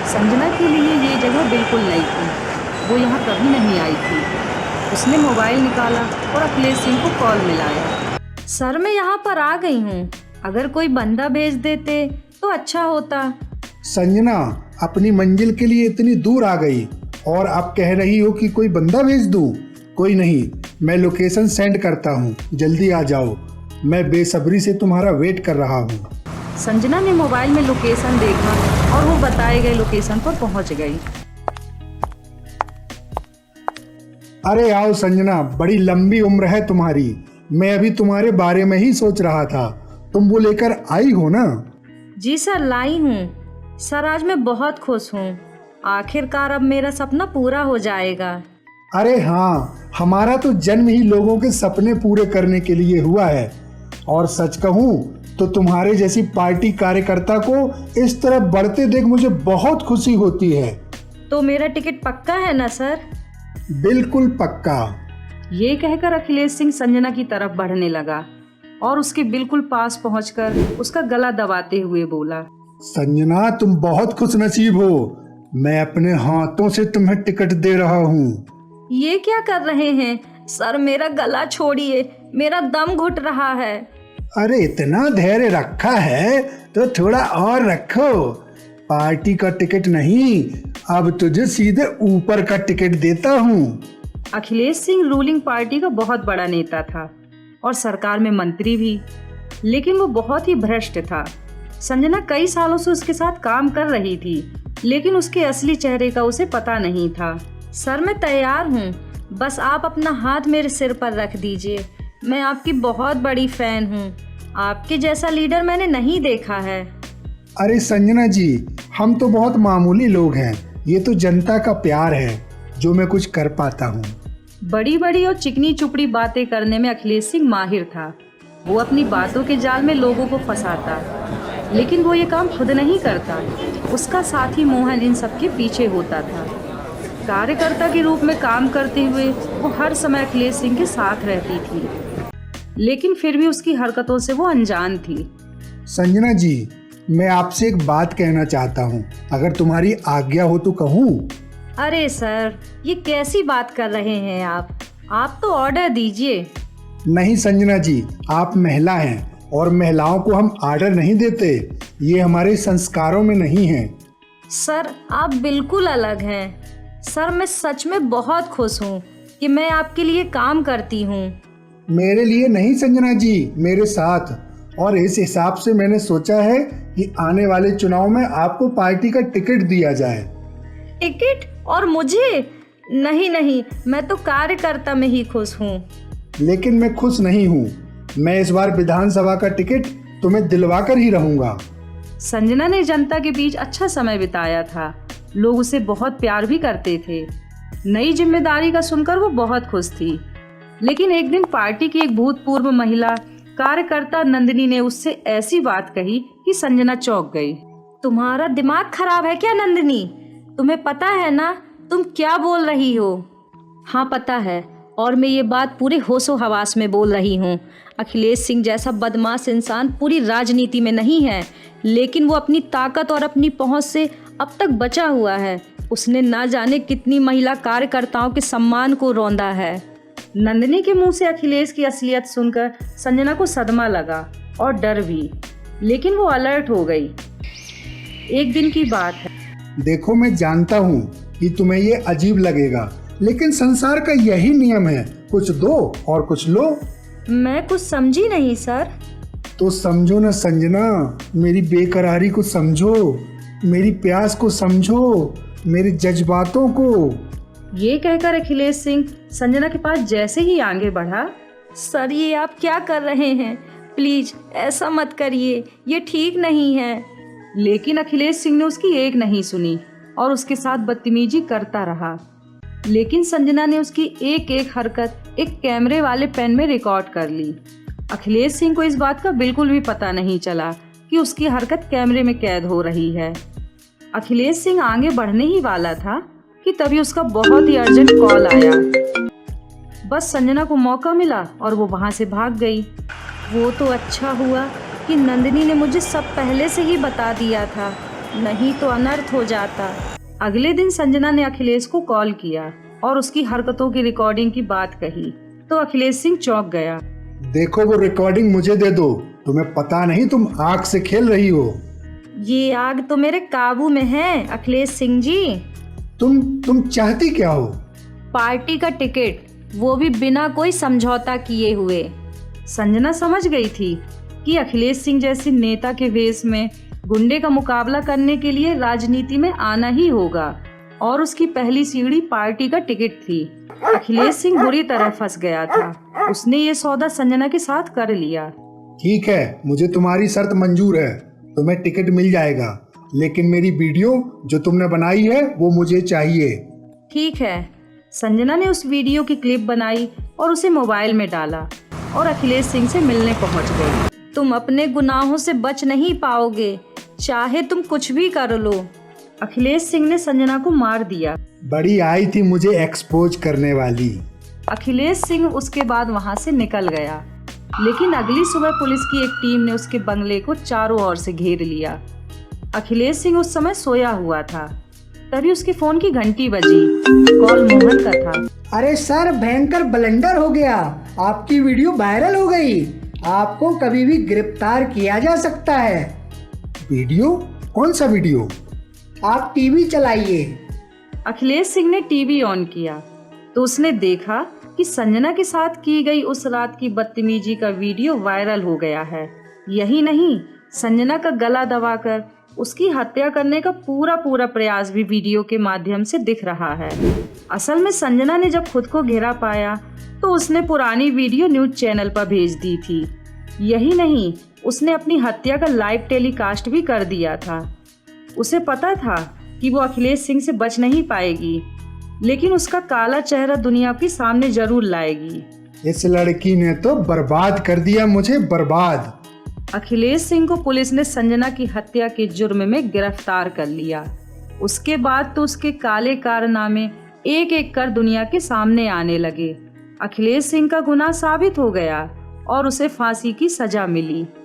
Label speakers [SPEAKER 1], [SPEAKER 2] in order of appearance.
[SPEAKER 1] संजना के लिए ये जगह बिल्कुल नई थी। वो यहाँ कभी नहीं आई थी। उसने मोबाइल निकाला और अखिलेश सिंह को कॉल मिलाया।
[SPEAKER 2] सर, मैं यहाँ पर आ गई हूँ। अगर कोई बंदा भेज देते तो अच्छा होता।
[SPEAKER 3] संजना अपनी मंजिल के लिए इतनी दूर आ गई और अब कह रही हो कि कोई बंदा भेज दूँ? कोई नहीं, मैं लोकेशन सेंड करता हूँ, जल्दी आ जाओ। मैं बेसब्री से तुम्हारा वेट कर रहा हूँ।
[SPEAKER 1] संजना ने मोबाइल में लोकेशन देखा और वो बताए गए लोकेशन पर पहुँच गई।
[SPEAKER 3] अरे आओ संजना, बड़ी लंबी उम्र है तुम्हारी। मैं अभी तुम्हारे बारे में ही सोच रहा था। तुम वो लेकर आई हो ना?
[SPEAKER 2] जी सर, लाई हूँ। सर, आज मैं बहुत खुश हूँ। आखिरकार अब मेरा सपना पूरा हो जाएगा।
[SPEAKER 3] अरे हाँ, हमारा तो जन्म ही लोगों के सपने पूरे करने के लिए हुआ है। और सच कहूँ तो तुम्हारे जैसी पार्टी कार्यकर्ता को इस तरह बढ़ते देख मुझे बहुत खुशी होती है।
[SPEAKER 2] तो मेरा टिकट पक्का है ना सर?
[SPEAKER 3] बिल्कुल पक्का।
[SPEAKER 1] ये कहकर अखिलेश सिंह संजना की तरफ बढ़ने लगा और उसके बिल्कुल पास पहुंचकर उसका गला दबाते हुए बोला,
[SPEAKER 3] संजना तुम बहुत खुश नसीब हो। मैं अपने हाथों से तुम्हें टिकट दे रहा हूँ।
[SPEAKER 2] ये क्या कर रहे हैं सर? मेरा गला छोड़िए, मेरा दम घुट रहा है।
[SPEAKER 3] अरे इतना धैर्य रखा है तो थोड़ा और रखो। पार्टी का टिकट नहीं, अब तुझे सीधे ऊपर का टिकट देता हूँ।
[SPEAKER 1] अखिलेश सिंह रूलिंग पार्टी का बहुत बड़ा नेता था और सरकार में मंत्री भी, लेकिन वो बहुत ही भ्रष्ट था। संजना कई सालों से उसके साथ काम कर रही थी, लेकिन उसके असली चेहरे का उसे पता नहीं था।
[SPEAKER 2] सर, मैं तैयार हूँ। बस आप अपना हाथ मेरे सिर पर रख दीजिए। मैं आपकी बहुत बड़ी फैन हूँ। आपके जैसा लीडर मैंने नहीं देखा है।
[SPEAKER 3] अरे संजना जी, हम तो बहुत मामूली लोग हैं। ये तो जनता का प्यार है जो मैं कुछ कर पाता हूँ।
[SPEAKER 1] बड़ी बड़ी और चिकनी चुपड़ी बातें करने में अखिलेश सिंह माहिर था। वो अपनी बातों के जाल में लोगों को फंसाता, लेकिन वो ये काम खुद नहीं करता। उसका साथी मोहन इन सब के पीछे होता था। कार्यकर्ता के रूप में काम करते हुए वो हर समय अखिलेश सिंह के साथ रहती थी, लेकिन फिर भी उसकी हरकतों से वो अनजान थी।
[SPEAKER 3] संजना जी, मैं आपसे एक बात कहना चाहता हूँ, अगर तुम्हारी आज्ञा हो तो कहूँ?
[SPEAKER 2] अरे सर, ये कैसी बात कर रहे हैं आप तो ऑर्डर दीजिए।
[SPEAKER 3] नहीं संजना जी, आप महिला हैं और महिलाओं को हम आर्डर नहीं देते। ये हमारे संस्कारों में नहीं है।
[SPEAKER 2] सर, आप बिल्कुल अलग हैं। सर, मैं सच में बहुत खुश हूँ कि मैं आपके लिए काम करती हूँ।
[SPEAKER 3] मेरे लिए नहीं संजना जी, मेरे साथ। और इस हिसाब से मैंने सोचा है कि आने वाले चुनाव में आपको पार्टी का टिकट दिया जाए।
[SPEAKER 2] टिकट? और मुझे? नहीं, मैं तो कार्यकर्ता में ही खुश हूँ।
[SPEAKER 3] लेकिन मैं खुश नहीं हूँ। मैं इस बार विधानसभा का टिकट तुम्हें दिलवा कर ही रहूंगा।
[SPEAKER 1] संजना ने जनता के बीच अच्छा समय बिताया था। लोग उसे बहुत प्यार भी करते थे। नई जिम्मेदारी का सुनकर वो बहुत खुश थी। लेकिन एक दिन पार्टी की एक भूतपूर्व महिला कार्यकर्ता नंदिनी ने उससे ऐसी बात कही कि संजना चौंक गई।
[SPEAKER 2] तुम्हारा दिमाग खराब है क्या नंदिनी? तुम्हें पता है ना तुम क्या बोल रही हो? हाँ पता है, और मैं ये बात पूरे होशो हवास में बोल रही हूँ। अखिलेश सिंह जैसा बदमाश इंसान पूरी राजनीति में नहीं है, लेकिन वो अपनी ताकत और अपनी पहुँच से अब तक बचा हुआ है। उसने ना जाने कितनी महिला कार्यकर्ताओं के सम्मान को रौंदा है।
[SPEAKER 1] नंदिनी के मुंह से अखिलेश की असलियत सुनकर संजना को सदमा लगा और डर भी, लेकिन वो अलर्ट हो गई। एक दिन की बात है।
[SPEAKER 3] देखो, मैं जानता हूँ कि तुम्हें ये अजीब लगेगा, लेकिन संसार का यही नियम है, कुछ दो और कुछ लो।
[SPEAKER 2] मैं कुछ समझी नहीं सर।
[SPEAKER 3] तो समझो ना संजना, मेरी बेकरारी को समझो, मेरी प्यास को समझो, मेरे जज्बातों को।
[SPEAKER 1] ये कहकर अखिलेश सिंह संजना के पास जैसे ही आगे बढ़ा,
[SPEAKER 2] सर, ये आप क्या कर रहे हैं? प्लीज ऐसा मत करिए, ये ठीक नहीं है।
[SPEAKER 1] लेकिन अखिलेश सिंह ने उसकी एक नहीं सुनी और उसके साथ बदतमीजी करता रहा। लेकिन संजना ने उसकी एक एक हरकत एक कैमरे वाले पेन में रिकॉर्ड कर ली। अखिलेश सिंह को इस बात का बिल्कुल भी पता नहीं चला कि उसकी हरकत कैमरे में कैद हो रही है। अखिलेश सिंह आगे बढ़ने ही वाला था कि तभी उसका बहुत ही अर्जेंट कॉल आया। बस संजना को मौका मिला और वो वहाँ से भाग गई।
[SPEAKER 2] वो तो अच्छा हुआ कि नंदिनी ने मुझे सब पहले से ही बता दिया था। नहीं तो अनर्थ हो जाता।
[SPEAKER 1] अगले दिन संजना ने अखिलेश को कॉल किया और उसकी हरकतों की रिकॉर्डिंग की बात कही तो अखिलेश सिंह चौंक गया।
[SPEAKER 3] देखो वो रिकॉर्डिंग मुझे दे दो, तुम्हें पता नहीं तुम आग से खेल रही हो।
[SPEAKER 2] ये आग तो मेरे काबू में है अखिलेश सिंह जी।
[SPEAKER 3] तुम चाहती क्या हो?
[SPEAKER 2] पार्टी का टिकट, वो भी बिना कोई समझौता किए हुए।
[SPEAKER 1] संजना समझ गई थी कि अखिलेश सिंह जैसे नेता के वेश में गुंडे का मुकाबला करने के लिए राजनीति में आना ही होगा और उसकी पहली सीढ़ी पार्टी का टिकट थी। अखिलेश सिंह बुरी तरह फंस गया था। उसने ये सौदा संजना के साथ कर लिया।
[SPEAKER 3] ठीक है, मुझे तुम्हारी शर्त मंजूर है, तुम्हें टिकट मिल जाएगा, लेकिन मेरी वीडियो जो तुमने बनाई है वो मुझे चाहिए।
[SPEAKER 1] ठीक है। संजना ने उस वीडियो की क्लिप बनाई और उसे मोबाइल में डाला और अखिलेश सिंह से मिलने पहुंच गई।
[SPEAKER 2] तुम अपने गुनाहों से बच नहीं पाओगे, चाहे तुम कुछ भी कर लो।
[SPEAKER 1] अखिलेश सिंह ने संजना को मार दिया।
[SPEAKER 3] बड़ी आई थी मुझे एक्सपोज करने वाली।
[SPEAKER 1] अखिलेश सिंह उसके बाद वहां से निकल गया, लेकिन अगली सुबह पुलिस की एक टीम ने उसके बंगले को चारों ओर से घेर लिया। अखिलेश सिंह उस समय सोया हुआ था। तभी उसके फोन की घंटी बजी। कॉल मोहन का था।
[SPEAKER 4] अरे सर, भयंकर ब्लंडर हो गया, आपकी वीडियो वायरल हो गई। आपको कभी भी गिरफ्तार किया जा सकता है।
[SPEAKER 3] वीडियो? कौन सा वीडियो?
[SPEAKER 4] आप टीवी चलाइए।
[SPEAKER 1] अखिलेश सिंह ने टीवी ऑन किया तो उसने देखा कि संजना के साथ की गई उस रात की बदतमीजी का वीडियो वायरल हो गया है। यही नहीं, संजना का गला दबाकर उसकी हत्या करने का पूरा प्रयास भी वीडियो के माध्यम से दिख रहा है। असल में संजना ने जब खुद को घेरा पाया तो उसने पुरानी वीडियो न्यूज चैनल पर भेज दी थी। यही नहीं, उसने अपनी हत्या का लाइव टेलीकास्ट भी कर दिया था। उसे पता था कि वो अखिलेश सिंह से बच नहीं पाएगी, लेकिन उसका काला चेहरा दुनिया के सामने जरूर लाएगी।
[SPEAKER 3] इस लड़की ने तो बर्बाद कर दिया मुझे, बर्बाद।
[SPEAKER 1] अखिलेश सिंह को पुलिस ने संजना की हत्या के जुर्म में गिरफ्तार कर लिया। उसके बाद तो उसके काले कारनामे एक एक कर दुनिया के सामने आने लगे। अखिलेश सिंह का गुनाह साबित हो गया और उसे फांसी की सजा मिली।